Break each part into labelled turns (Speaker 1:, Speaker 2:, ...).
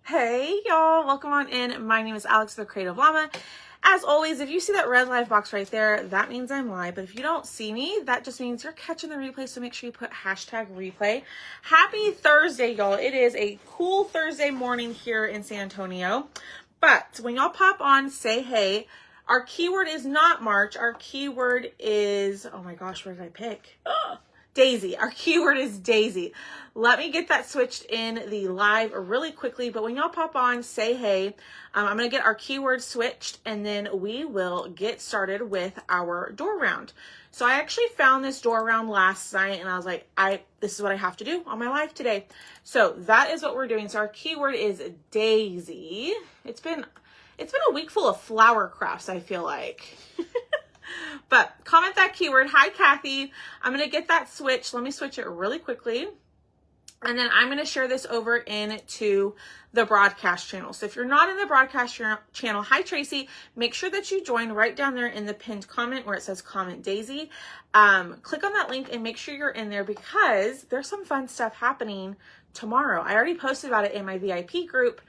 Speaker 1: Hey y'all, welcome on in. My name is Alex, the Creative Llama. As always, if you see that red live box right there, that means I'm live. But if you don't see me, that just means you're catching the replay. So make sure you put hashtag replay. Happy Thursday, y'all. It is a cool Thursday morning here in San Antonio. But when y'all pop on, say hey. Our keyword is not March. Our keyword is, oh my gosh, what did I pick? Daisy. Our keyword is Daisy. Let me get that switched in the live really quickly. But when y'all pop on, say hey. I'm going to get our keyword switched and then we will get started with our door round. So I actually found this door round last night and I was like, this is what I have to do on my live today. So that is what we're doing. So our keyword is Daisy. It's been a week full of flower crafts, I feel like. But comment that keyword. Hi, Kathy. I'm going to get that switched. Let me switch it really quickly. And then I'm going to share this over into the broadcast channel. So if you're not in the broadcast channel, hi, Tracy, make sure that you join right down there in the pinned comment where it says comment Daisy. Click on that link and make sure you're in there because there's some fun stuff happening tomorrow. I already posted about it in my VIP group.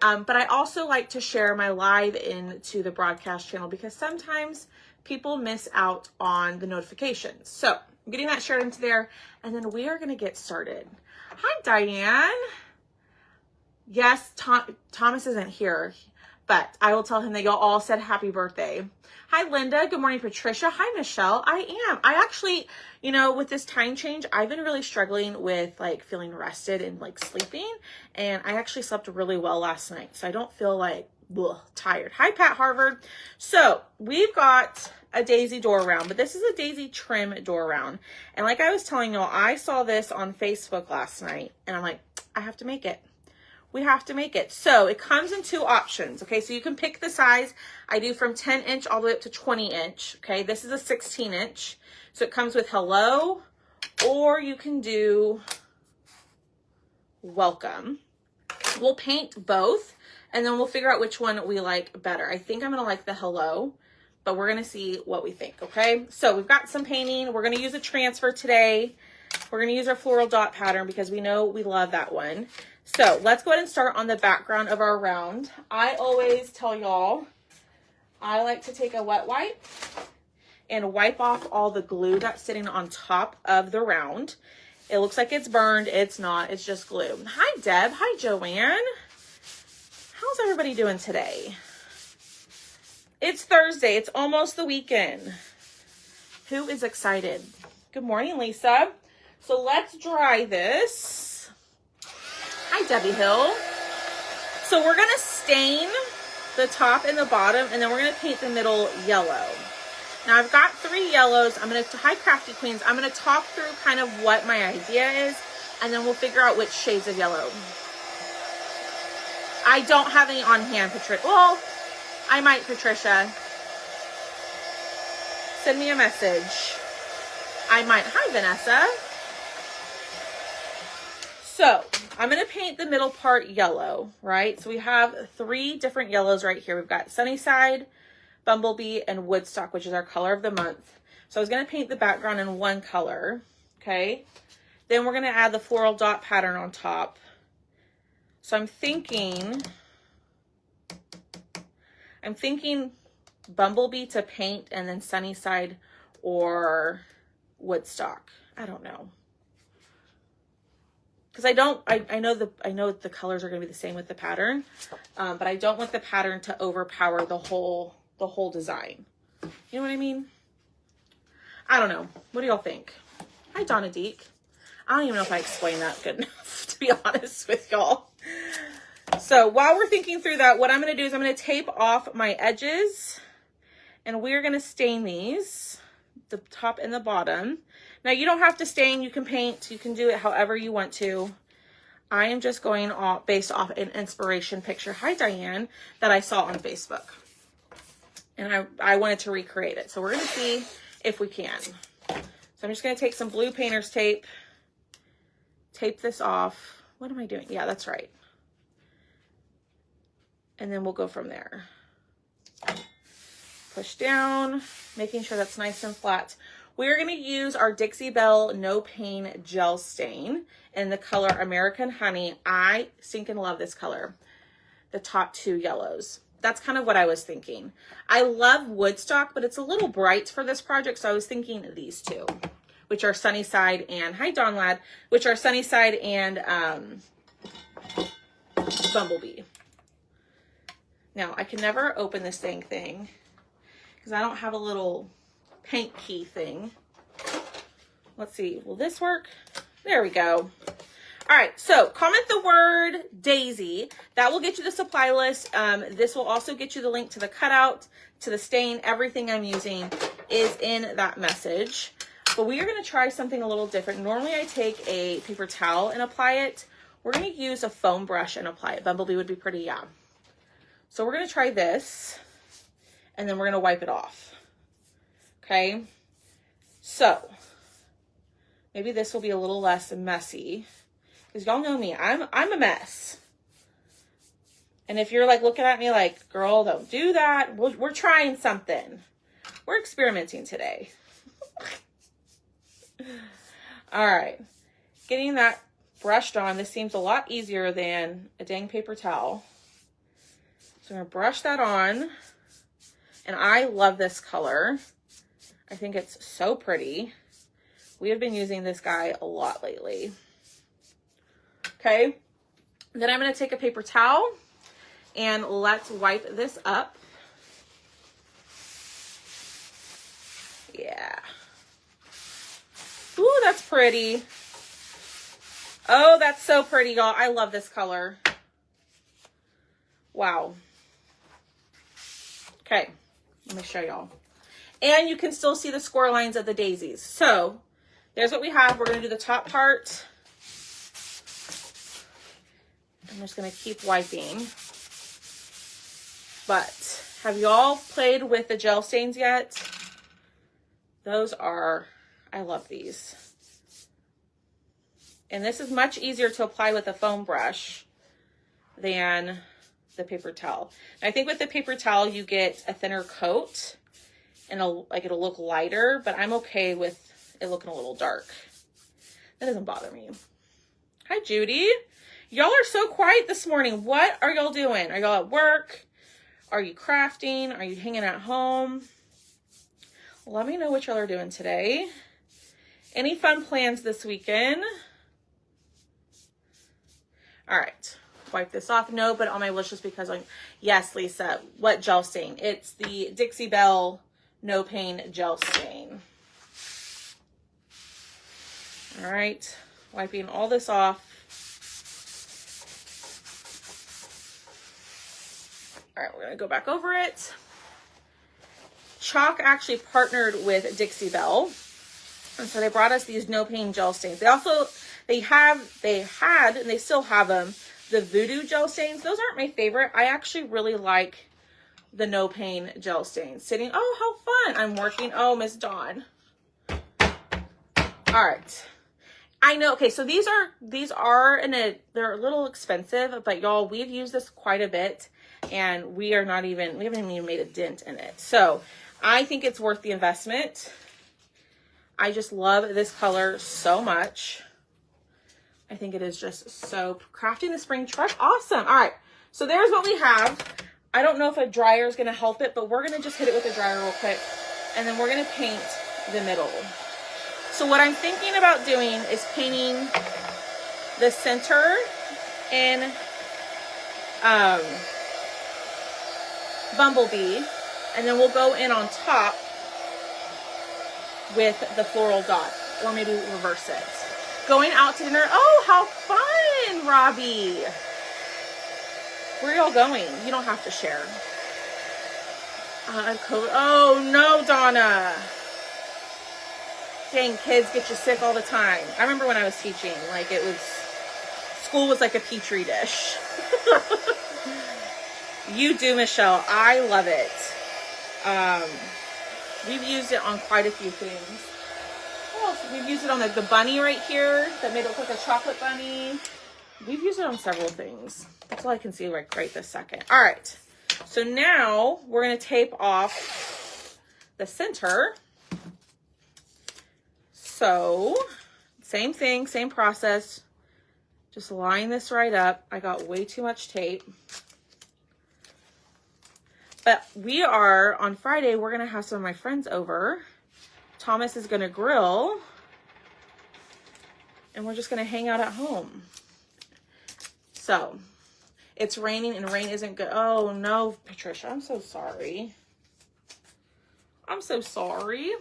Speaker 1: But I also like to share my live into the broadcast channel because sometimes people miss out on the notifications. So I'm getting that shared into there and then we are going to get started. Hi, Diane. Yes, Thomas isn't here, but I will tell him that y'all all said happy birthday. Hi, Linda. Good morning, Patricia. Hi, Michelle. I actually, with this time change, I've been really struggling with like feeling rested and like sleeping. And I actually slept really well last night. So I don't feel like tired. Hi, Pat Harvard. So we've got a Daisy door round, but this is a Daisy trim door round. And like I was telling y'all, I saw this on Facebook last night and I'm like, I have to make it. We have to make it. So it comes in two options. Okay. So you can pick the size. I do from 10 inch all the way up to 20 inch. Okay. This is a 16 inch. So it comes with hello, or you can do welcome. We'll paint both and then we'll figure out which one we like better. I think I'm going to like the hello, but we're going to see what we think. Okay. So we've got some painting. We're going to use a transfer today. We're going to use our floral dot pattern because we know we love that one. So let's go ahead and start on the background of our round. I always tell y'all, I like to take a wet wipe and wipe off all the glue that's sitting on top of the round. It looks like it's burned. It's not. It's just glue. Hi, Deb. Hi, Joanne. How's everybody doing today? It's Thursday. It's almost the weekend. Who is excited? Good morning, Lisa. So let's dry this. Hi, Debbie Hill. So we're going to stain the top and the bottom, and then we're going to paint the middle yellow. Now I've got 3 yellows. Hi, Crafty Queens. I'm going to talk through kind of what my idea is, and then we'll figure out which shades of yellow. I don't have any on hand, Patricia. Well, I might, Patricia. Send me a message. I might. Hi, Vanessa. So I'm going to paint the middle part yellow, right? So we have 3 different yellows right here. We've got Sunnyside, Bumblebee, and Woodstock, which is our color of the month. So I was going to paint the background in one color, okay? Then we're going to add the floral dot pattern on top. So I'm thinking Bumblebee to paint and then Sunnyside or Woodstock. I don't know. Because I know the colors are going to be the same with the pattern, but I don't want the pattern to overpower the whole design. You know what I mean? I don't know. What do y'all think? Hi, Donna Deek. I don't even know if I explained that good enough, to be honest with y'all. So while we're thinking through that, what I'm going to do is I'm going to tape off my edges, and we're going to stain these, the top and the bottom. Now, you don't have to stain. You can paint. You can do it however you want to. I am just going off based off an inspiration picture. Hi, Diane, that I saw on Facebook. And I wanted to recreate it. So we're going to see if we can. So I'm just going to take some blue painter's tape. Tape this off. What am I doing? Yeah, that's right. And then we'll go from there. Push down, making sure that's nice and flat. We're going to use our Dixie Belle No Pain Gel Stain in the color American Honey. I stinking love this color. the top 2 yellows. That's kind of what I was thinking. I love Woodstock, but it's a little bright for this project, so I was thinking these 2, which are Sunnyside and, hi Dawn Lad, which are Sunnyside and Bumblebee. Now, I can never open this thing because I don't have a little paint key thing. Let's see, will this work? There we go. All right, so comment the word Daisy. That will get you the supply list. This will also get you the link to the cutout, to the stain. Everything I'm using is in that message. But we are going to try something a little different. Normally I take a paper towel and apply it. We're going to use a foam brush and apply it. Bumblebee would be pretty, yeah. So we're going to try this, and then we're going to wipe it off. Okay, so maybe this will be a little less messy. Because y'all know me, I'm a mess. And if you're like looking at me like, girl, don't do that. We're trying something. We're experimenting today. All right. Getting that brushed on. This seems a lot easier than a dang paper towel. So I'm going to brush that on. And I love this color. I think it's so pretty. We have been using this guy a lot lately. Okay, then I'm going to take a paper towel and let's wipe this up. Yeah. Ooh, that's pretty. Oh, that's so pretty, y'all. I love this color. Wow. Okay, let me show y'all. And you can still see the score lines of the daisies. So there's what we have. We're going to do the top part. I'm just going to keep wiping. But have y'all played with the gel stains yet? Those are, I love these. And this is much easier to apply with a foam brush than the paper towel. And I think with the paper towel, you get a thinner coat and it'll look lighter, but I'm okay with it looking a little dark. That doesn't bother me. Hi, Judy. Y'all are so quiet this morning. What are y'all doing? Are y'all at work? Are you crafting? Are you hanging at home? Let me know what y'all are doing today. Any fun plans this weekend? All right, wipe this off. No, but on my wish list because yes, Lisa, what gel stain? It's the Dixie Belle No Pain Gel Stain. All right, wiping all this off. All right, we're gonna go back over it. Chalk actually partnered with Dixie Belle, and so they brought us these no pain gel stains. They had, and they still have them, the Voodoo gel stains. Those aren't my favorite. I actually really like the no pain gel stains. Oh, how fun! I'm working. Oh, Miss Dawn. All right. I know. Okay, so these are they're a little expensive, but y'all, we've used this quite a bit. And we haven't even made a dent in it. So I think it's worth the investment. I just love this color so much. I think it is just so crafting the spring truck. Awesome. All right. So there's what we have. I don't know if a dryer is going to help it, but we're going to just hit it with a dryer real quick. And then we're going to paint the middle. So what I'm thinking about doing is painting the center in Bumblebee, and then we'll go in on top with the floral dot, or maybe reverse it. Going out to dinner. Oh, how fun, Robbie. Where are y'all going? You don't have to share. Oh no, Donna. Dang, kids get you sick all the time. I remember when I was teaching, like school was like a petri dish. You do, Michelle. I love it. We've used it on quite a few things. Oh, so we've used it on the bunny right here that made it look like a chocolate bunny. We've used it on several things. That's all I can see right this second. All right. So now we're going to tape off the center. So same thing, same process. Just line this right up. I got way too much tape. But we are, on Friday, we're going to have some of my friends over. Thomas is going to grill. And we're just going to hang out at home. So, it's raining and rain isn't good. Oh, no, Patricia, I'm so sorry. I'm so sorry.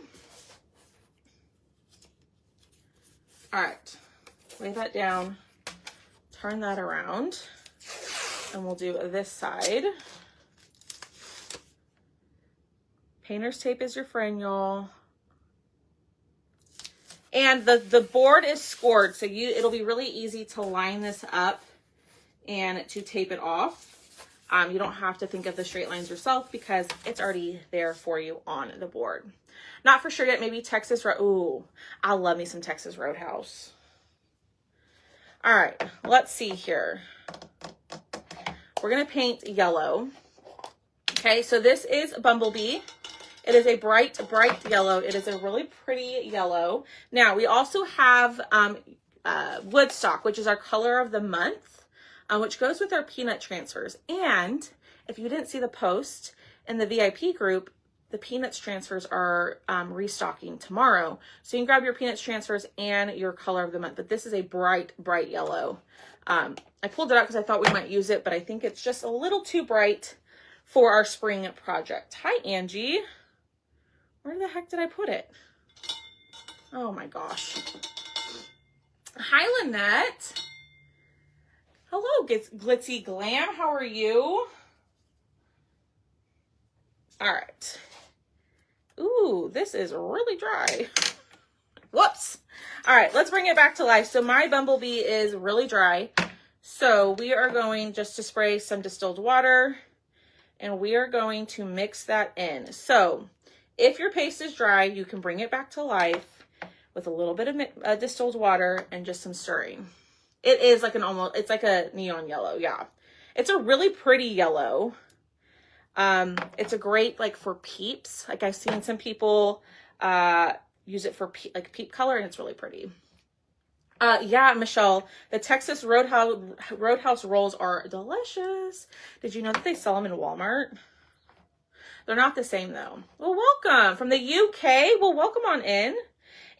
Speaker 1: All right, lay that down, turn that around, and we'll do this side. Painter's tape is your friend, y'all. And the board is scored, so it'll be really easy to line this up and to tape it off. You don't have to think of the straight lines yourself because it's already there for you on the board. Not for sure yet, maybe Texas Road. Ooh, I love me some Texas Roadhouse. All right, let's see here. We're gonna paint yellow. Okay, so this is Bumblebee. It is a bright, bright yellow. It is a really pretty yellow. Now, we also have Woodstock, which is our color of the month, which goes with our peanut transfers. And if you didn't see the post in the VIP group, the peanuts transfers are restocking tomorrow. So you can grab your peanuts transfers and your color of the month. But this is a bright, bright yellow. I pulled it out because I thought we might use it, but I think it's just a little too bright for our spring project. Hi, Angie. Where the heck did I put it? Oh my gosh. Hi, Lynette. Hello, Glitzy Glam. How are you? All right. Ooh, this is really dry. Whoops. All right, let's bring it back to life. So my Bumblebee is really dry. So we are going just to spray some distilled water and we are going to mix that in. So if your paste is dry, you can bring it back to life with a little bit of distilled water and just some stirring. It is like it's like a neon yellow. Yeah. It's a really pretty yellow. It's a great, like for peeps. Like I've seen some people, use it for peep color and it's really pretty. Yeah, Michelle, the Texas Roadhouse rolls are delicious. Did you know that they sell them in Walmart? They're not the same though. Well, welcome from the UK. Well, welcome on in.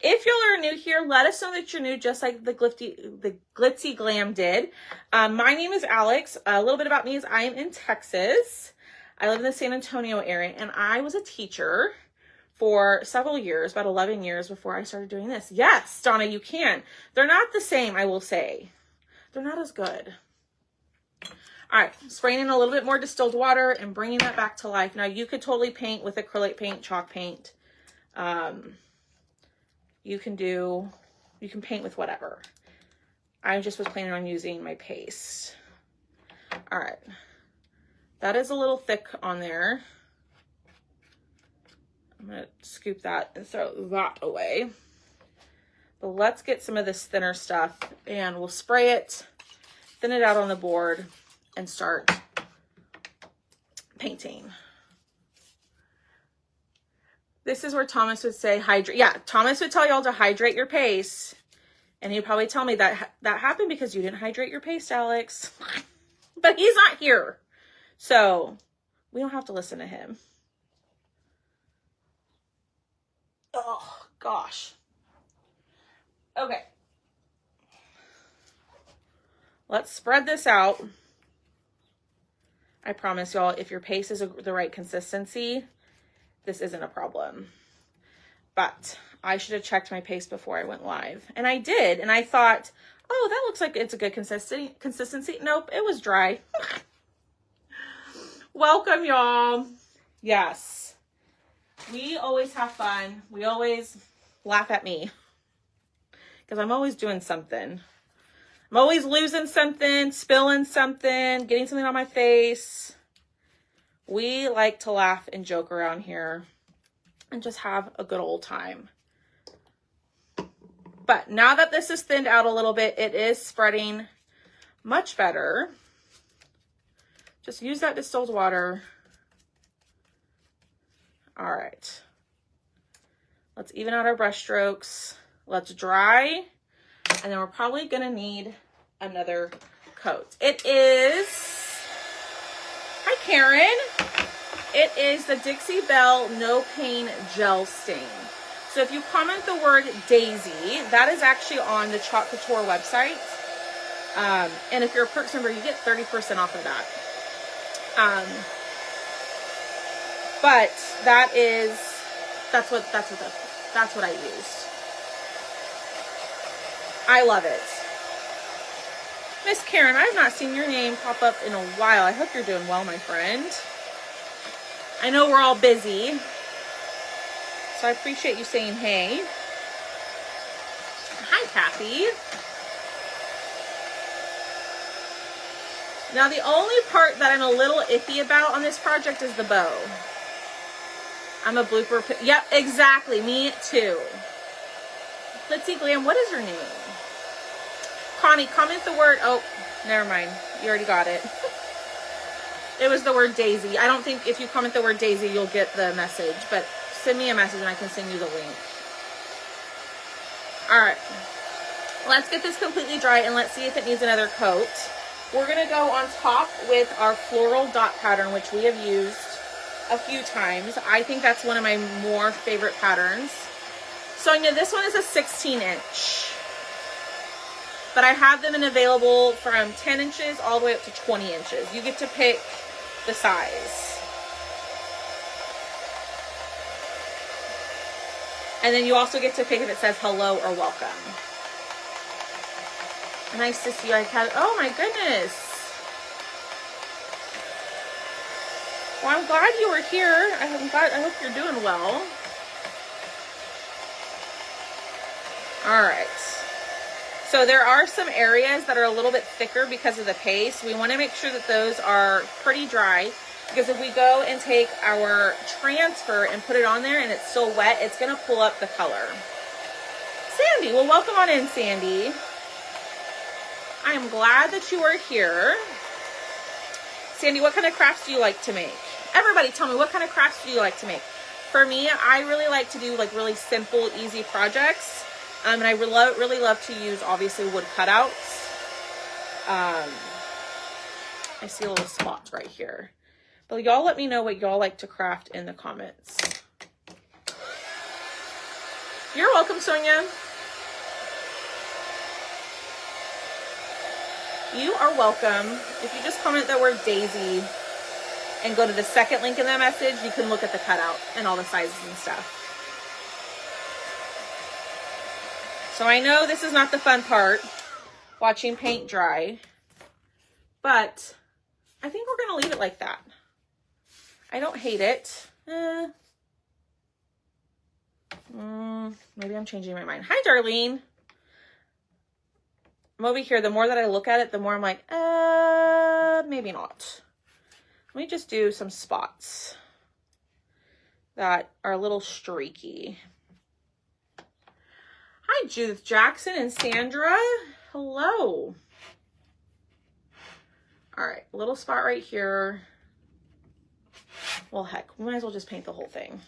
Speaker 1: If y'all are new here, let us know that you're new, just like the Glitzy Glam did. My name is Alex. A little bit about me is I am in Texas. I live in the San Antonio area, and I was a teacher for several years, about 11 years before I started doing this. Yes, Donna, you can. They're not the same, I will say. They're not as good. All right, spraying in a little bit more distilled water and bringing that back to life. Now, you could totally paint with acrylic paint, chalk paint. You can paint with whatever. I just was planning on using my paste. All right. That is a little thick on there. I'm going to scoop that and throw that away. But let's get some of this thinner stuff and we'll spray it, thin it out on the board, and start painting. This is where Thomas would say hydrate. Yeah, Thomas would tell y'all to hydrate your paste. And he'd probably tell me that happened because you didn't hydrate your paste, Alex. But he's not here. So we don't have to listen to him. Oh, gosh. Okay. Let's spread this out. I promise y'all, if your paste is the right consistency, this isn't a problem. But I should have checked my paste before I went live. And I did. And I thought, oh, that looks like it's a good consistency. Nope, it was dry. Welcome, y'all. Yes. We always have fun. We always laugh at me. Because I'm always doing something. I'm always losing something, spilling something, getting something on my face. We like to laugh and joke around here and just have a good old time. But now that this is thinned out a little bit, it is spreading much better. Just use that distilled water. All right. Let's even out our brush strokes. Let's dry. And then we're probably going to need another coat. It is... Hi, Karen. It is the Dixie Belle No Pain Gel Stain. So if you comment the word Daisy, that is actually on the Chalk Couture website. And if you're a Perks member, you get 30% off of that. But that's what I used. I love it. Miss Karen, I have not seen your name pop up in a while. I hope you're doing well, my friend. I know we're all busy, so I appreciate you saying hey. Hi, Kathy. Now, the only part that I'm a little iffy about on this project is the bow. I'm a blooper. Yep, exactly. Me too. Let's see, Glam, what is your name? Connie, comment the word. Oh, never mind. You already got it. It was the word Daisy. I don't think if you comment the word Daisy, you'll get the message, but send me a message and I can send you the link. All right. Let's get this completely dry and let's see if it needs another coat. We're going to go on top with our floral dot pattern, which we have used a few times. I think that's one of my more favorite patterns. Sonia, this one is a 16-inch. But I have them in available from 10 inches all the way up to 20 inches. You get to pick the size. And then you also get to pick if it says hello or welcome. Nice to see you. Oh my goodness. Well, I'm glad you were here. I hope you're doing well. All right. So there are some areas that are a little bit thicker because of the paste. We want to make sure that those are pretty dry, because if we go and take our transfer and put it on there and it's still wet, it's going to pull up the color. Sandy, well, welcome on in, Sandy. I am glad that you are here. Sandy, what kind of crafts do you like to make? Everybody tell me, what kind of crafts do you like to make? For me, I really like to do like really simple, easy projects. And I really love to use, obviously, wood cutouts. I see a little spot right here. But y'all let me know what y'all like to craft in the comments. You're welcome, Sonia. You are welcome. If you just comment the word Daisy and go to the second link in that message, you can look at the cutout and all the sizes and stuff. So I know this is not the fun part, watching paint dry, but I think we're going to leave it like that. I don't hate it. Maybe I'm changing my mind. Hi, Darlene. I'm over here. The more that I look at it, the more I'm like, maybe not. Let me just do some spots that are a little streaky. Hi, Judith Jackson and Sandra. Hello. All right, little spot right here. Well, heck, we might as well just paint the whole thing.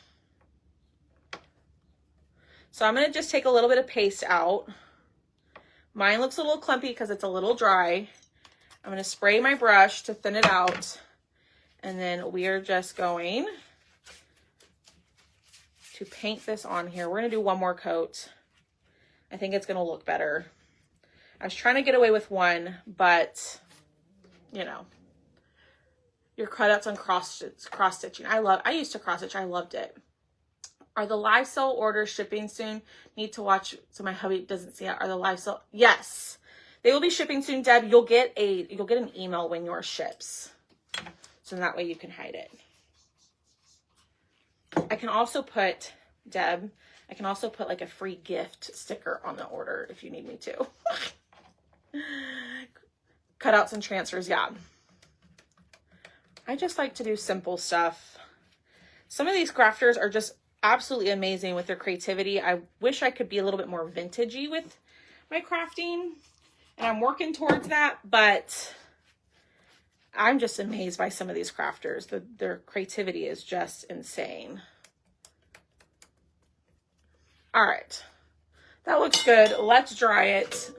Speaker 1: So I'm going to just take a little bit of paste out. Mine looks a little clumpy because it's a little dry. I'm going to spray my brush to thin it out. And then we are just going to paint this on here. We're going to do one more coat. I think it's going to look better. I was trying to get away with one, but, you know, your cutouts on cross-stitching. I used to cross-stitch. I loved it. Are the live sale orders shipping soon? Need to watch so my hubby doesn't see it. Are the live sale? Yes. They will be shipping soon, Deb. You'll get an email when yours ships. So that way you can hide it. I can also put, Deb, like a free gift sticker on the order if you need me to. Cutouts and transfers, yeah. I just like to do simple stuff. Some of these crafters are just absolutely amazing with their creativity. I wish I could be a little bit more vintagey with my crafting, and I'm working towards that, but I'm just amazed by some of these crafters. Their creativity is just insane. All right, that looks good. Let's dry it.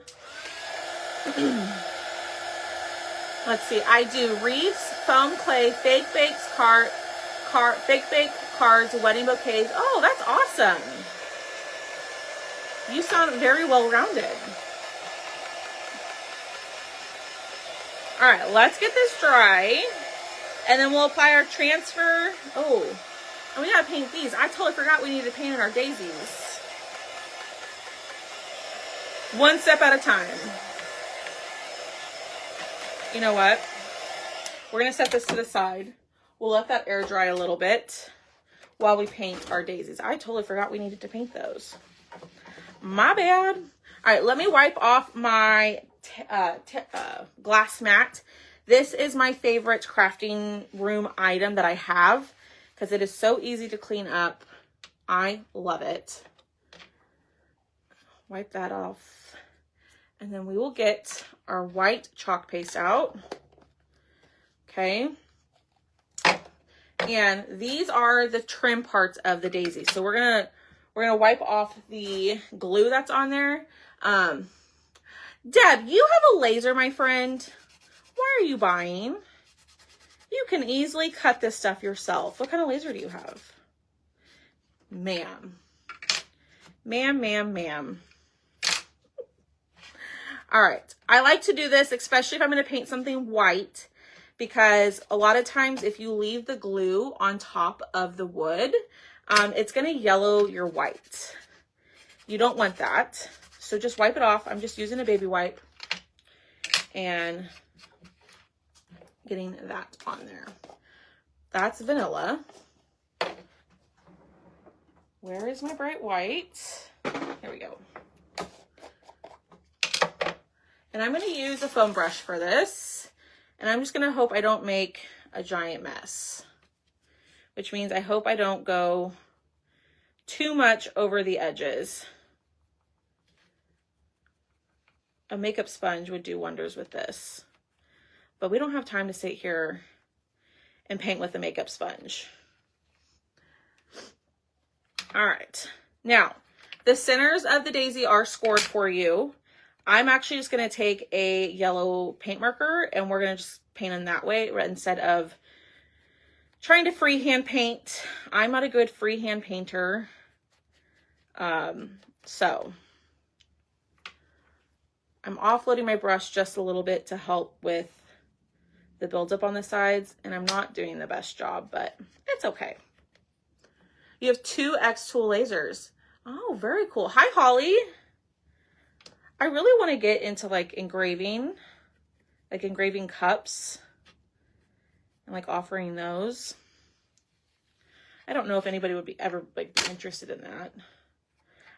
Speaker 1: Let's see, I do wreaths, foam clay, fake bakes, fake bake cards, wedding bouquets. Oh, that's awesome. You sound very well-rounded. All right, let's get this dry. And then we'll apply our transfer. Oh, and we gotta paint these. I totally forgot we needed to paint in our daisies. One step at a time. You know what? We're gonna set this to the side. We'll let that air dry a little bit while we paint our daisies. I totally forgot we needed to paint those. My bad. All right, let me wipe off my glass mat. This is my favorite crafting room item that I have because it is so easy to clean up. I love it. Wipe that off. And then we will get our white chalk paste out. Okay. And these are the trim parts of the daisy. So we're gonna wipe off the glue that's on there. Deb, you have a laser, my friend. Why are you buying? You can easily cut this stuff yourself. What kind of laser do you have? Ma'am. Ma'am. All right. I like to do this, especially if I'm going to paint something white, because a lot of times if you leave the glue on top of the wood, it's going to yellow your white. You don't want that. So just wipe it off. I'm just using a baby wipe and getting that on there. That's vanilla. Where is my bright white? Here we go. And I'm going to use a foam brush for this. And I'm just going to hope I don't make a giant mess, which means I hope I don't go too much over the edges. A makeup sponge would do wonders with this, but we don't have time to sit here and paint with a makeup sponge. All right. Now, the centers of the daisy are scored for you. I'm actually just going to take a yellow paint marker and we're going to just paint them that way instead of trying to freehand paint. I'm not a good freehand painter. So I'm offloading my brush just a little bit to help with the buildup on the sides, and I'm not doing the best job, but it's okay. You have 2 X-Tool lasers. Oh, very cool. Hi, Holly. I really want to get into like engraving cups and like offering those. I don't know if anybody would be ever like be interested in that.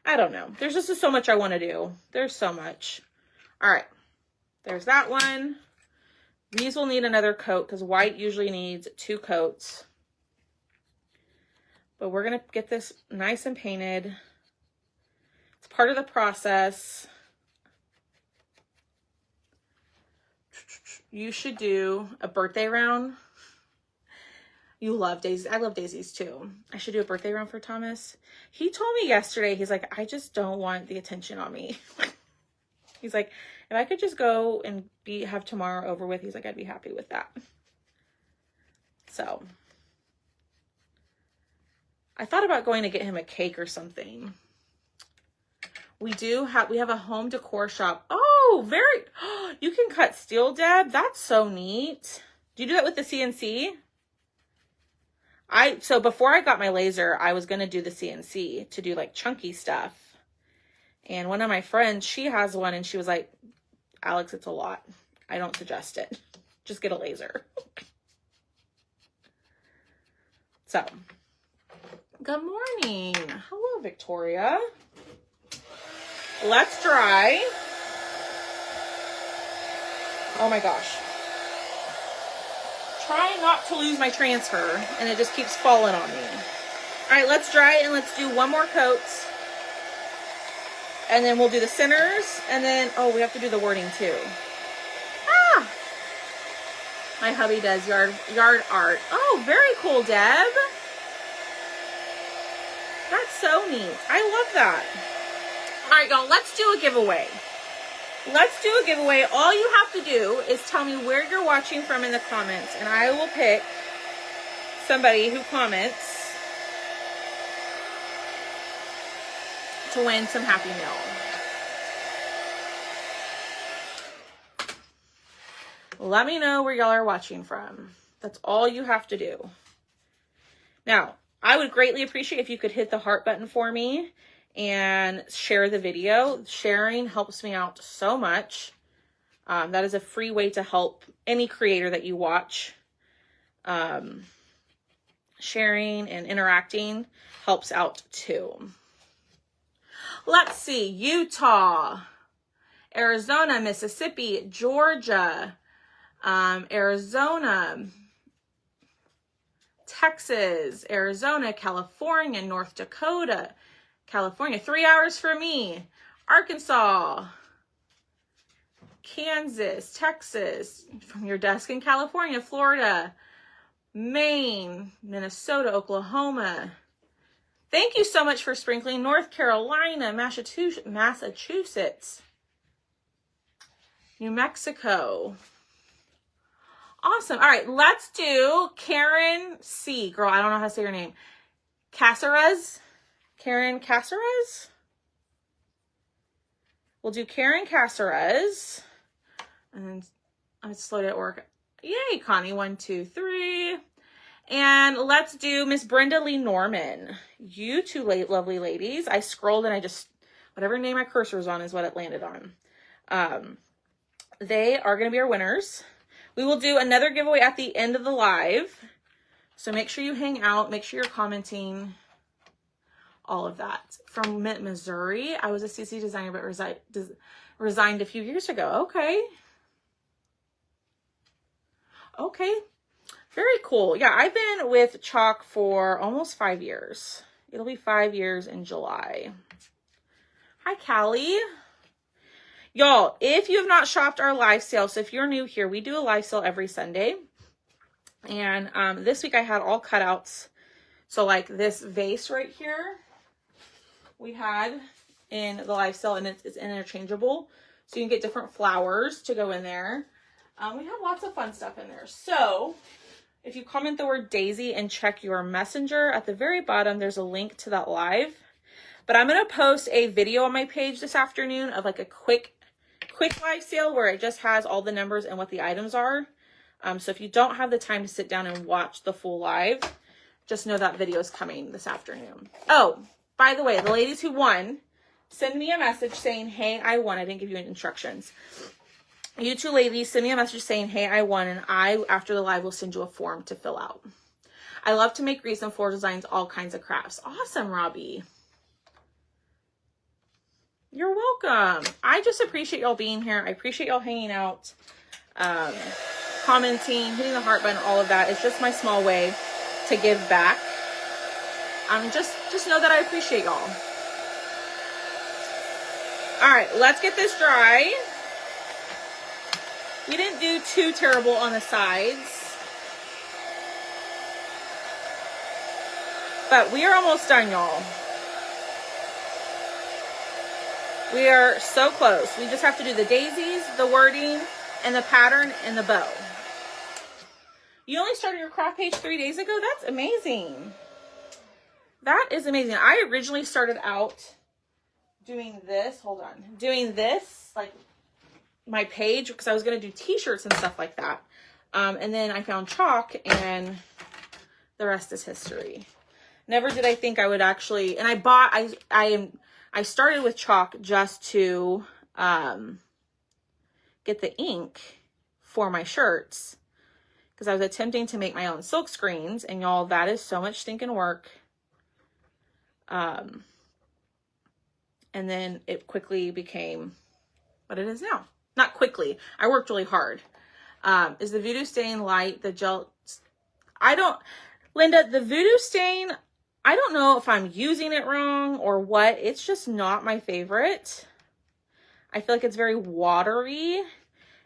Speaker 1: I don't know. There's just so much I want to do. There's so much. All right, there's that one. These will need another coat because white usually needs 2 coats. But we're going to get this nice and painted. It's part of the process. You should do a birthday round. You love daisies. I love daisies too. I should do a birthday round for Thomas. He told me yesterday, he's like, I just don't want the attention on me. He's like, if I could just go and have tomorrow over with, he's like, I'd be happy with that. So I thought about going to get him a cake or something. We have a home decor shop. Oh, you can cut steel, Deb. That's so neat. Do you do that with the CNC? So before I got my laser, I was going to do the CNC to do like chunky stuff. And one of my friends, she has one and she was like, Alex, it's a lot. I don't suggest it. Just get a laser. So, good morning. Hello, Victoria. Let's dry. Oh my gosh. Try not to lose my transfer, and it just keeps falling on me. All right, let's dry and let's do one more coat. And then we'll do the centers, and then, oh, we have to do the wording too. Ah! My hubby does yard art. Oh, very cool, Deb. That's so neat. I love that. All right, y'all, let's do a giveaway. Let's do a giveaway. All you have to do is tell me where you're watching from in the comments, and I will pick somebody who comments to win some Happy Meal. Let me know where y'all are watching from. That's all you have to do. Now, I would greatly appreciate if you could hit the heart button for me and share the video. Sharing helps me out so much. That is a free way to help any creator that you watch. Sharing and interacting helps out too. Let's see. Utah, Arizona, Mississippi, Georgia, Arizona, Texas, Arizona, California, North Dakota, California, 3 hours for me, Arkansas, Kansas, Texas, from your desk in California, Florida, Maine, Minnesota, Oklahoma. Thank you so much for sprinkling. North Carolina, Massachusetts, New Mexico. Awesome. All right, let's do Karen C. Girl, I don't know how to say your name. Caceres? Karen Caceres? We'll do Karen Caceres. And then I'm slow at work. Yay, Connie. 1, 2, 3. And let's do Miss Brenda Lee Norman. You two lovely ladies. I scrolled and I just, whatever name my cursor was on is what it landed on. They are going to be our winners. We will do another giveaway at the end of the live. So make sure you hang out. Make sure you're commenting. All of that. From Missouri. I was a CC designer but resigned a few years ago. Okay. Okay. Very cool. Yeah, I've been with Chalk for almost 5 years. It'll be 5 years in July. Hi, Callie. Y'all, if you have not shopped our live sale, so if you're new here, we do a live sale every Sunday. And this week I had all cutouts. So like this vase right here, we had in the live sale, and it's interchangeable. So you can get different flowers to go in there. We have lots of fun stuff in there. So if you comment the word Daisy and check your messenger, at the very bottom, there's a link to that live. But I'm going to post a video on my page this afternoon of like a quick live sale where it just has all the numbers and what the items are. So if you don't have the time to sit down and watch the full live, just know that video is coming this afternoon. Oh, by the way, the ladies who won, send me a message saying, hey, I won. I didn't give you any instructions. You two ladies, send me a message saying, hey, I won. And I, after the live, will send you a form to fill out. I love to make wreaths and floral designs, all kinds of crafts. Awesome, Robbie. You're welcome. I just appreciate y'all being here. I appreciate y'all hanging out, commenting, hitting the heart button, all of that. It's just my small way to give back. Just know that I appreciate y'all. All right, let's get this dry. We didn't do too terrible on the sides, but we are almost done, y'all. We are so close. We just have to do the daisies, the wording, and the pattern, and the bow. You only started your craft page 3 days ago? That's amazing. That is amazing. I originally started out doing this. Hold on. Doing this, like my page, because I was going to do t-shirts and stuff like that. And then I found Chalk, and the rest is history. Never did I think I would actually, and I started with Chalk just to get the ink for my shirts, because I was attempting to make my own silk screens, and y'all, that is so much stinking work. And then it quickly became what it is now. Not quickly. I worked really hard. Is the Voodoo Stain light, the gel? Linda, the Voodoo Stain, I don't know if I'm using it wrong or what. It's just not my favorite. I feel like it's very watery,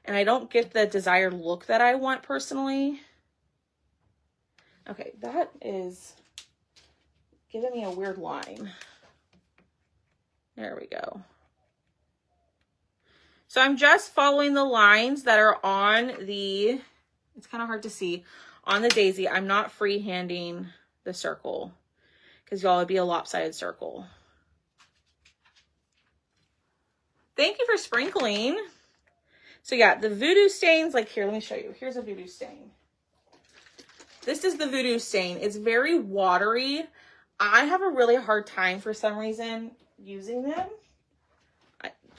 Speaker 1: and I don't get the desired look that I want personally. Okay, that is giving me a weird line. There we go. So I'm just following the lines that are on the, it's kind of hard to see, on the daisy, I'm not freehanding the circle because y'all would be a lopsided circle. Thank you for sprinkling. So yeah, the voodoo stains, like here, let me show you. Here's a voodoo stain. This is the voodoo stain. It's very watery. I have a really hard time for some reason using them.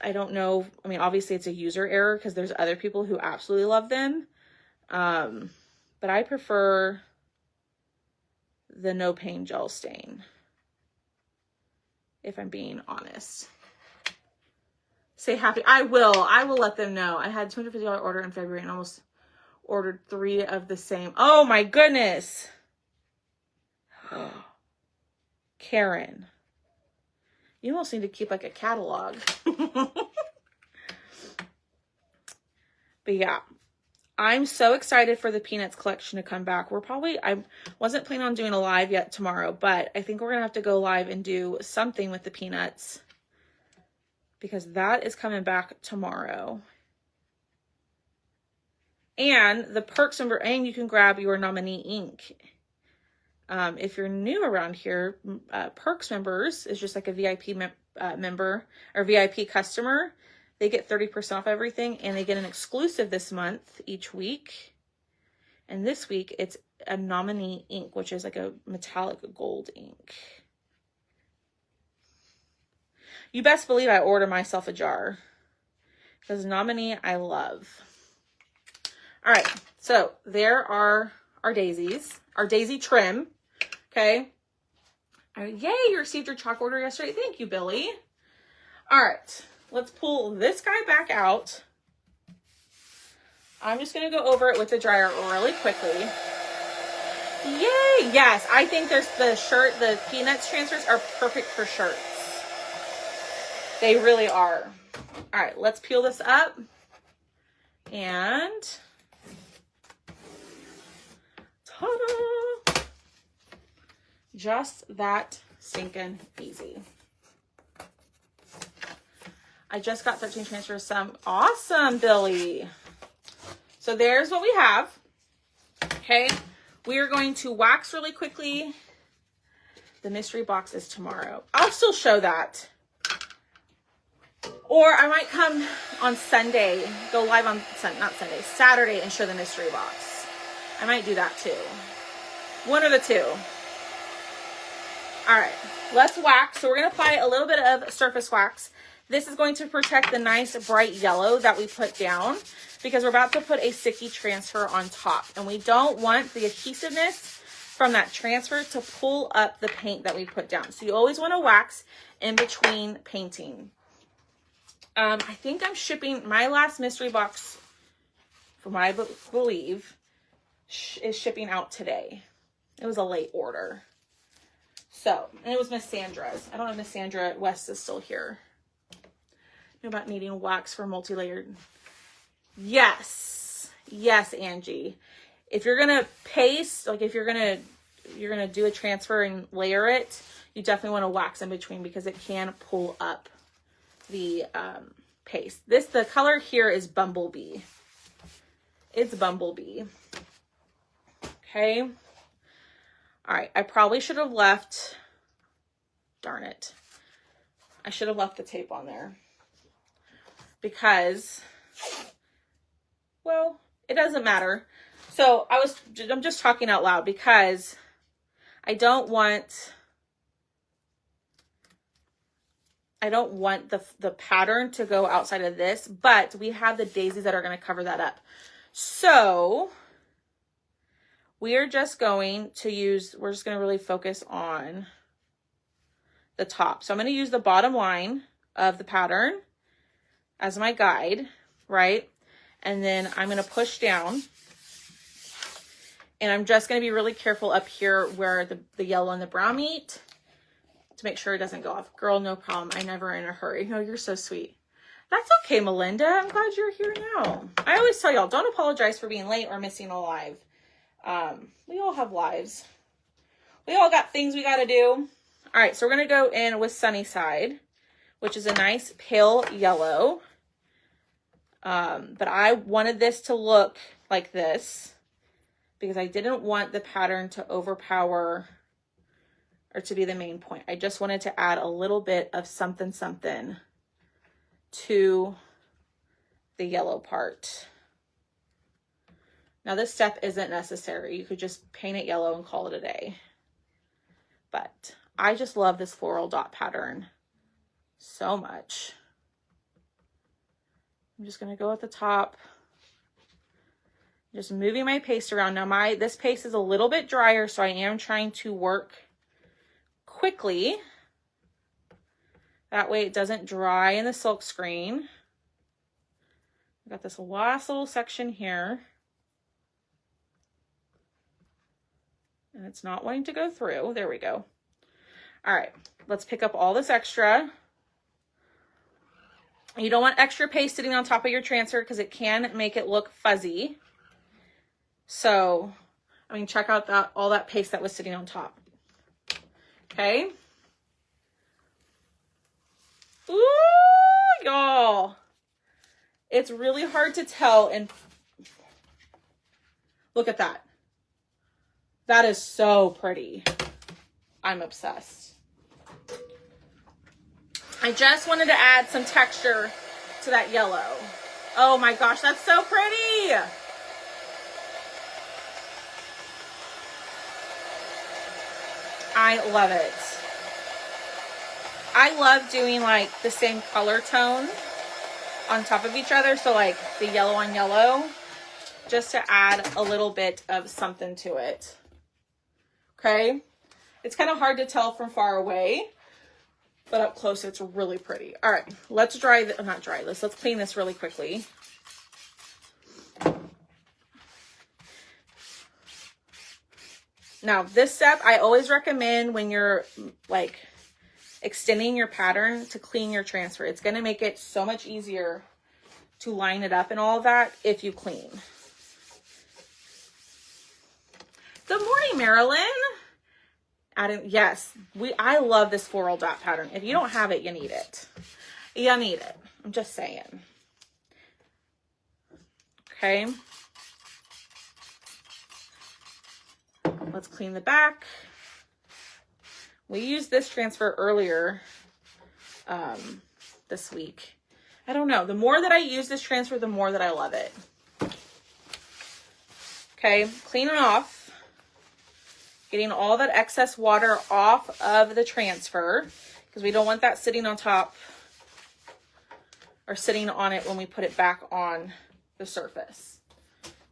Speaker 1: I don't know. I mean, obviously it's a user error because there's other people who absolutely love them. But I prefer the no pain gel stain, if I'm being honest. Say happy. I will let them know. I had $250 order in February and almost ordered 3 of the same. Oh my goodness. Karen. You almost need to keep like a catalog. But yeah, I'm so excited for the Peanuts collection to come back. I wasn't planning on doing a live yet tomorrow, but I think we're going to have to go live and do something with the Peanuts because that is coming back tomorrow. And the perks member, and you can grab your nominee ink. If you're new around here, perks members is just like a VIP member or VIP customer. They get 30% off everything, and they get an exclusive this month each week. And this week, it's a nominee ink, which is like a metallic gold ink. You best believe I order myself a jar because nominee I love. All right, so there are our daisies, our daisy trim. Okay. Yay, you received your chalk order yesterday. Thank you, Billy. All right, let's pull this guy back out. I'm just going to go over it with the dryer really quickly. Yay. Yes, I think there's the Peanuts transfers are perfect for shirts. They really are. All right, let's peel this up. And ta-da! Just that stinking easy. I just got 13 transfers. Some awesome, Billy. So there's what we have. Okay, we are going to wax really quickly. The mystery box is tomorrow. I'll still show that. Or I might come on Sunday, go live on Saturday and show the mystery box. I might do that too. One of the two. All right, let's wax. So we're going to apply a little bit of surface wax. This is going to protect the nice bright yellow that we put down because we're about to put a sticky transfer on top. And we don't want the adhesiveness from that transfer to pull up the paint that we put down. So you always want to wax in between painting. I think I'm shipping my last mystery box, from what I believe, is shipping out today. It was a late order. So, and it was Miss Sandra's. I don't know if Miss Sandra West is still here. Know about needing wax for multi-layered. Yes. Yes, Angie. If you're going to paste, like if you're going to do a transfer and layer it, you definitely want to wax in between because it can pull up the paste. The color here is Bumblebee. It's Bumblebee. Okay. All right. I probably should have left, darn it. I should have left the tape on there because, well, it doesn't matter. So I'm just talking out loud because I don't want the pattern to go outside of this, but we have the daisies that are going to cover that up. So we're just going to really focus on the top. So I'm going to use the bottom line of the pattern as my guide, right? And then I'm going to push down. And I'm just going to be really careful up here where the yellow and the brown meet to make sure it doesn't go off. Girl, no problem. I'm never in a hurry. No, you're so sweet. That's okay, Melinda. I'm glad you're here now. I always tell y'all, don't apologize for being late or missing a live. We all have lives. We all got things we got to do. All right, so we're going to go in with Sunnyside, which is a nice pale yellow. But I wanted this to look like this because I didn't want the pattern to overpower or to be the main point. I just wanted to add a little bit of something something to the yellow part. Now this step isn't necessary. You could just paint it yellow and call it a day. But I just love this floral dot pattern so much. I'm just gonna go at the top, just moving my paste around. Now this paste is a little bit drier, so I am trying to work quickly. That way it doesn't dry in the silk screen. I've got this last little section here. And it's not wanting to go through. There we go. All right, let's pick up all this extra. You don't want extra paste sitting on top of your transfer because it can make it look fuzzy. So, I mean, check out all that paste that was sitting on top. Okay. Ooh, y'all. It's really hard to tell, and look at that. That is so pretty. I'm obsessed. I just wanted to add some texture to that yellow. Oh my gosh, that's so pretty. I love it. I love doing like the same color tone on top of each other. So like the yellow on yellow, just to add a little bit of something to it. Okay. It's kind of hard to tell from far away, but up close, it's really pretty. All right, let's let's clean this really quickly. Now, this step, I always recommend when you're like extending your pattern to clean your transfer. It's going to make it so much easier to line it up and all that if you clean. Good morning, Marilyn. Yes, I love this floral dot pattern. If you don't have it, you need it. You need it. I'm just saying. Okay. Let's clean the back. We used this transfer earlier this week. I don't know. The more that I use this transfer, the more that I love it. Okay, clean it off. Getting all that excess water off of the transfer because we don't want that sitting on top or sitting on it when we put it back on the surface.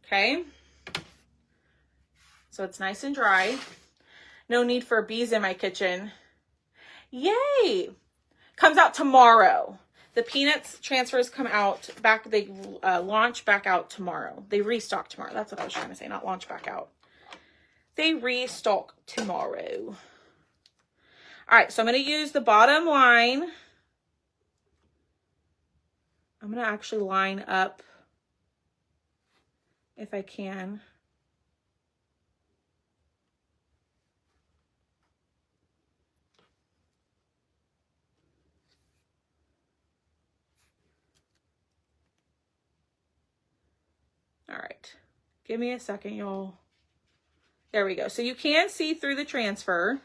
Speaker 1: Okay. So it's nice and dry. No need for bees in my kitchen. Yay! Comes out tomorrow. The Peanuts transfers come out back. They launch back out tomorrow. They restock tomorrow. That's what I was trying to say. Not launch back out. They restock tomorrow. All right, so I'm going to use the bottom line. I'm going to actually line up if I can. All right, give me a second, y'all. There we go. So you can see through the transfer.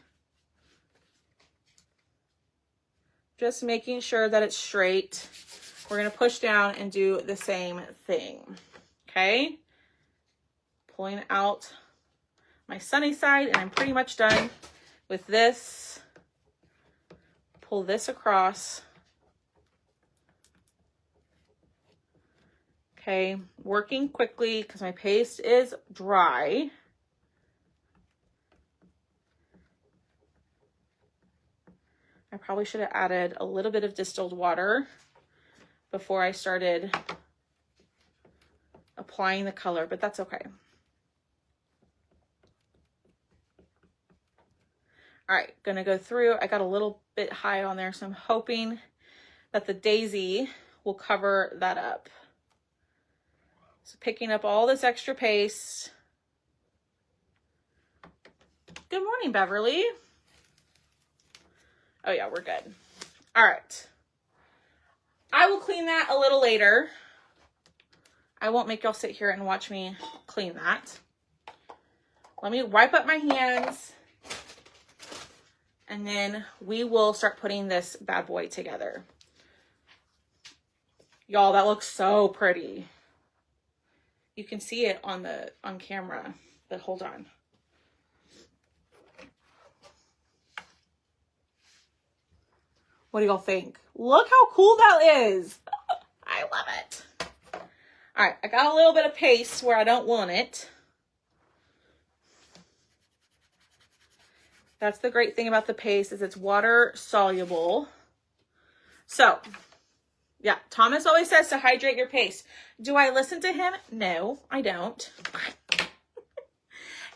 Speaker 1: Just making sure that it's straight. We're going to push down and do the same thing. Okay. Pulling out my sunny side, and I'm pretty much done with this. Pull this across. Okay. Working quickly because my paste is dry. I probably should have added a little bit of distilled water before I started applying the color, but that's okay. All right, gonna go through. I got a little bit high on there, so I'm hoping that the daisy will cover that up. So picking up all this extra paste. Good morning, Beverly. Oh yeah, we're good. All right. I will clean that a little later. I won't make y'all sit here and watch me clean that. let me wipe up my hands, and then we will start putting this bad boy together. Y'all, that looks so pretty. You can see it on camera, but hold on. What do y'all think? Look how cool that is. I love it. All right, I got a little bit of paste where I don't want it. That's the great thing about the paste, is it's water soluble. So, yeah, Thomas always says to hydrate your paste. Do I listen to him? No, I don't.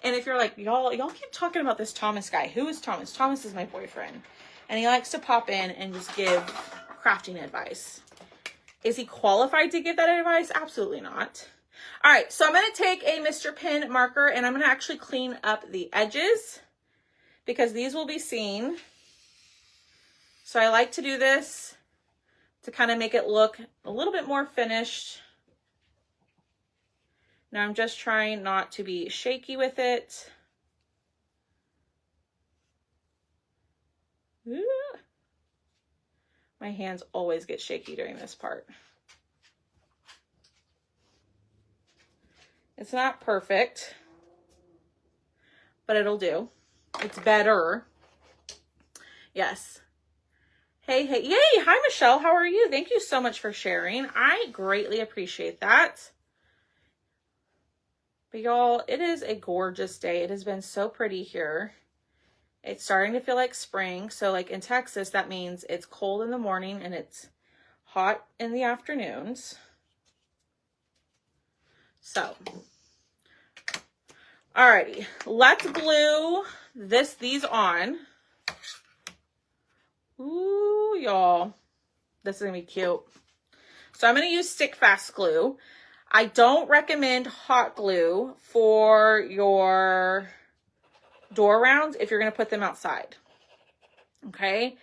Speaker 1: And if you're like, y'all keep talking about this Thomas guy. Who is Thomas? Thomas is my boyfriend. And he likes to pop in and just give crafting advice. Is he qualified to give that advice? Absolutely not. All right, so I'm going to take a Mr. Pen marker and I'm going to actually clean up the edges because these will be seen. So I like to do this to kind of make it look a little bit more finished. Now I'm just trying not to be shaky with it. Ooh. My hands always get shaky during this part. It's not perfect, but it'll do. It's better. Yes. Hey, yay. Hi, Michelle. How are you? Thank you so much for sharing. I greatly appreciate that. But y'all, it is a gorgeous day. It has been so pretty here. It's starting to feel like spring. So like in Texas, that means it's cold in the morning and it's hot in the afternoons. So, alrighty, let's glue these on. Ooh, y'all, this is gonna be cute. So I'm gonna use stick fast glue. I don't recommend hot glue for your door rounds if you're going to put them outside. Okay.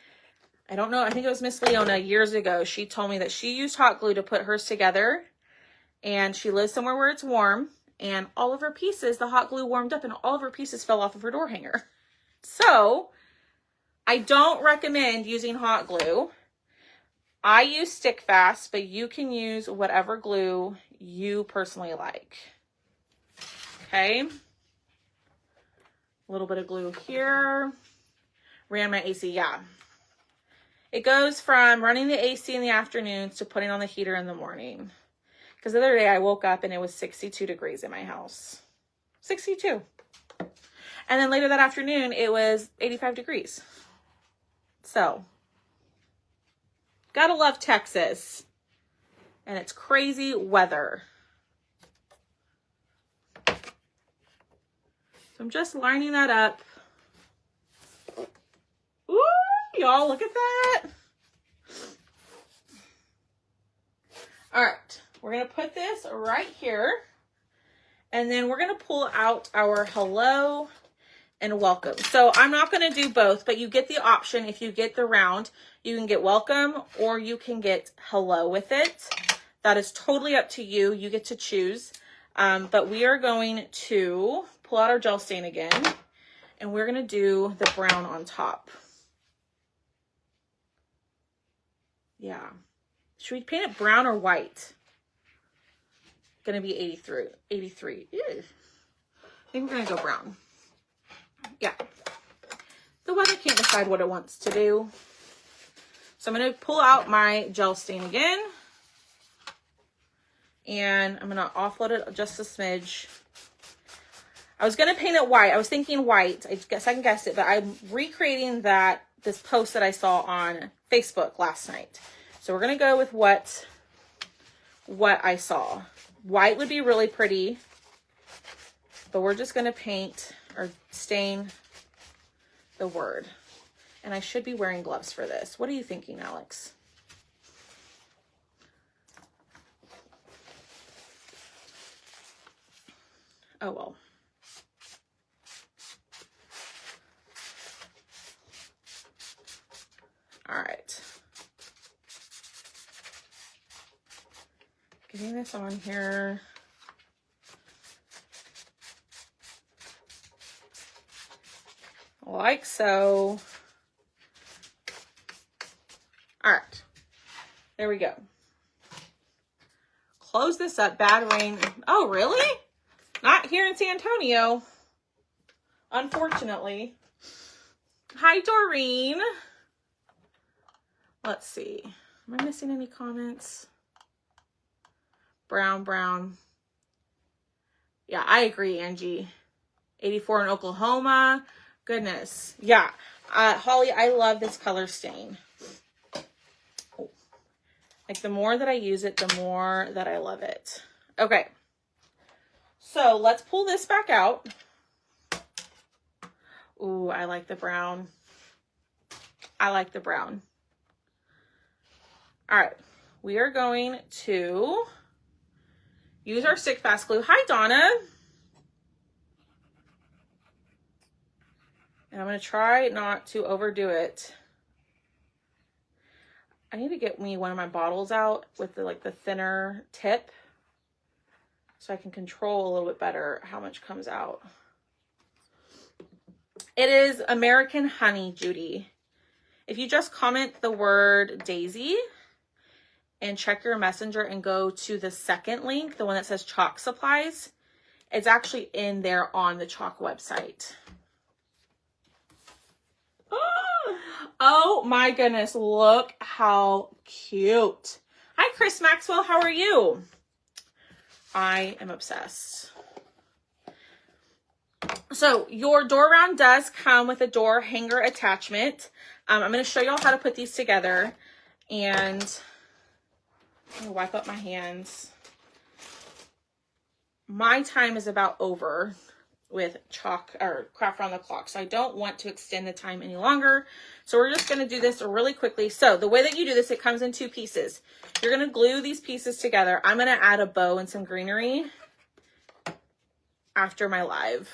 Speaker 1: I don't know. I think it was Miss Leona years ago. She told me that she used hot glue to put hers together, and she lives somewhere where it's warm, and all of her pieces, the hot glue warmed up and all of her pieces fell off of her door hanger. So I don't recommend using hot glue. I use stick fast, but you can use whatever glue you personally like. Okay. A little bit of glue here. Ran my AC, yeah. It goes from running the AC in the afternoons to putting on the heater in the morning. Because the other day I woke up and it was 62 degrees in my house. 62. And then later that afternoon it was 85 degrees. So, gotta love Texas. And it's crazy weather. I'm just lining that up. Ooh, y'all, look at that. All right, we're going to put this right here. And then we're going to pull out our hello and welcome. So I'm not going to do both, but you get the option. If you get the round, you can get welcome or you can get hello with it. That is totally up to you. You get to choose. But we are going to pull out our gel stain again, and we're going to do the brown on top. Yeah. Should we paint it brown or white? Going to be 83. Ew. I think we're going to go brown. Yeah. The weather can't decide what it wants to do. So I'm going to pull out my gel stain again. And I'm going to offload it just a smidge. I was going to paint it white. I was thinking white. I second guessed it, but I'm recreating this post that I saw on Facebook last night. So we're going to go with what I saw. White would be really pretty, but we're just going to paint or stain the word. And I should be wearing gloves for this. What are you thinking, Alex? Oh, well. All right. Getting this on here. like so. All right, there we go. Close this up. Bad rain. Oh, really? Not here in San Antonio, unfortunately. Hi, Doreen. Let's see. Am I missing any comments? Brown, brown. Yeah, I agree, Angie. 84 in Oklahoma. Goodness. Yeah. Holly, I love this color stain. Oh. Like, the more that I use it, the more that I love it. Okay. So, let's pull this back out. Ooh, I like the brown. I like the brown. All right. We are going to use our stick fast glue. Hi, Donna. And I'm going to try not to overdo it. I need to get me one of my bottles out with the, like, the thinner tip so I can control a little bit better how much comes out. It is American Honey, Judy. If you just comment the word Daisy and check your messenger and go to the second link, the one that says Chalk Supplies, it's actually in there on the Chalk website. Oh my goodness, look how cute. Hi, Chris Maxwell, how are you? I am obsessed. So your door round does come with a door hanger attachment. I'm going to show y'all how to put these together, and I'm going to wipe up my hands. My time is about over with chalk or craft around the clock, so I don't want to extend the time any longer. So we're just going to do this really quickly. So the way that you do this, it comes in two pieces. You're going to glue these pieces together. I'm going to add a bow and some greenery after my live,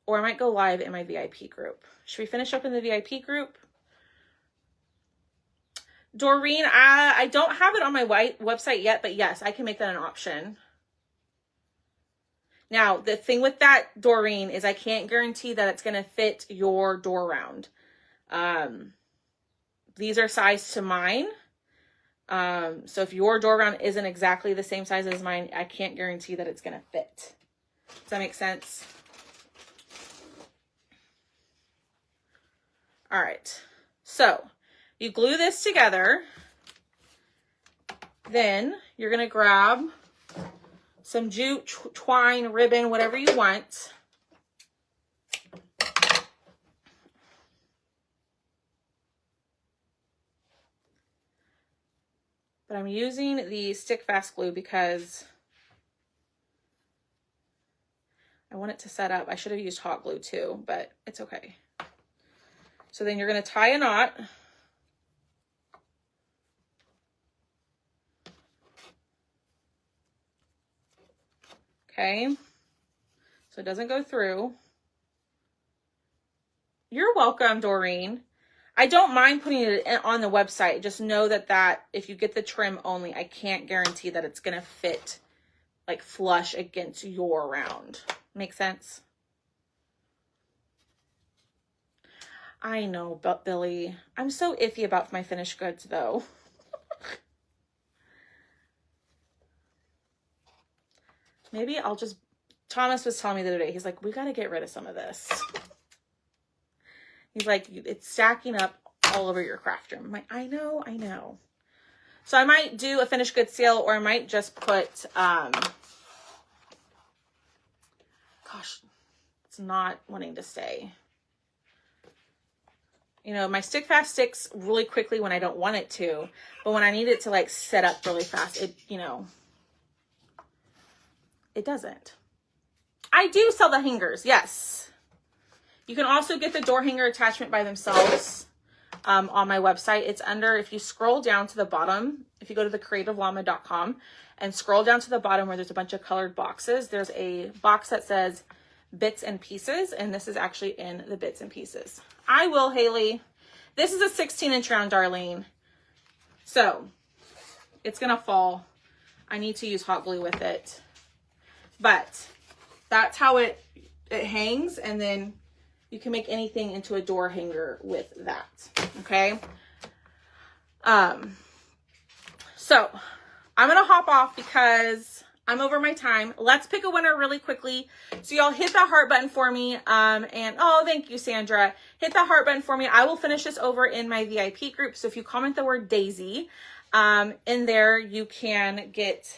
Speaker 1: or I might go live in my VIP group. Should we finish up in the VIP group? Doreen, I don't have it on my website yet, but yes, I can make that an option. Now, the thing with that, Doreen, is I can't guarantee that it's going to fit your door round. These are sized to mine. So if your door round isn't exactly the same size as mine, I can't guarantee that it's going to fit. Does that make sense? All right. So you glue this together. Then you're going to grab some jute, twine, ribbon, whatever you want. But I'm using the stick fast glue because I want it to set up. I should have used hot glue too, but it's okay. So then you're going to tie a knot. Okay, so it doesn't go through. You're welcome, Doreen. I don't mind putting it on the website. Just know that if you get the trim only, I can't guarantee that it's going to fit like flush against your round. Make sense? I know, but Billy, I'm so iffy about my finished goods though. Maybe I'll just, Thomas was telling me the other day, he's like, we got to get rid of some of this. He's like, it's stacking up all over your craft room. I'm like, I know. So I might do a finished goods sale, or I might just put, gosh, it's not wanting to stay. You know, my stick fast sticks really quickly when I don't want it to, but when I need it to like set up really fast, it, you know, it doesn't. I do sell the hangers, yes. You can also get the door hanger attachment by themselves on my website. It's under, if you scroll down to the bottom, if you go to thecreativellama.com and scroll down to the bottom where there's a bunch of colored boxes, there's a box that says bits and pieces, and this is actually in the bits and pieces. I will, Haley. This is a 16-inch round, Darlene. So it's going to fall. I need to use hot glue with it. But that's how it hangs, and then You can make anything into a door hanger with that, okay? So I'm going to hop off because I'm over my time. Let's pick a winner really quickly. So y'all hit that heart button for me. And oh, thank you, Sandra. Hit that heart button for me. I will finish this over in my VIP group. So if you comment the word Daisy, in there, you can get,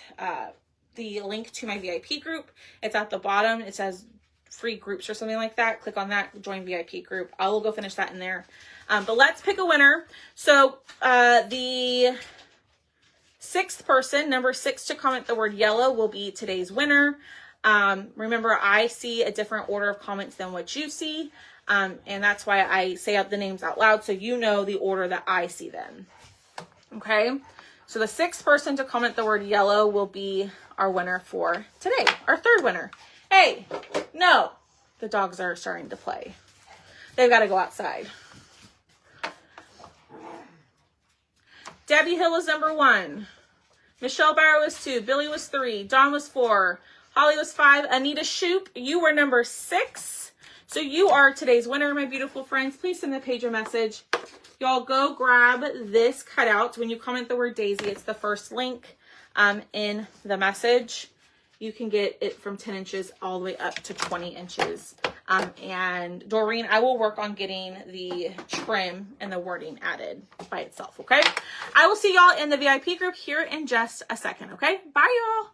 Speaker 1: the link to my VIP group. It's at the bottom. It says free groups or something like that. Click on that, join VIP group. I will go finish that in there. But let's pick a winner. So, the 6th person, number 6 to comment the word yellow, will be today's winner. Remember, I see a different order of comments than what you see. And that's why I say out the names out loud, so you know the order that I see them. Okay. So the 6th person to comment the word yellow will be our winner for today, our 3rd winner. Hey, no, the dogs are starting to play. They've got to go outside. Debbie Hill was number 1. Michelle Barrow was 2. Billy was 3. Dawn was 4. Holly was 5. Anita Shoop, you were number 6. So you are today's winner, my beautiful friends. Please send the page a message. Y'all go grab this cutout. When you comment the word Daisy, it's the first link in the message. You can get it from 10 inches all the way up to 20 inches. And Doreen, I will work on getting the trim and the wording added by itself, okay? I will see y'all in the VIP group here in just a second, okay? Bye, y'all.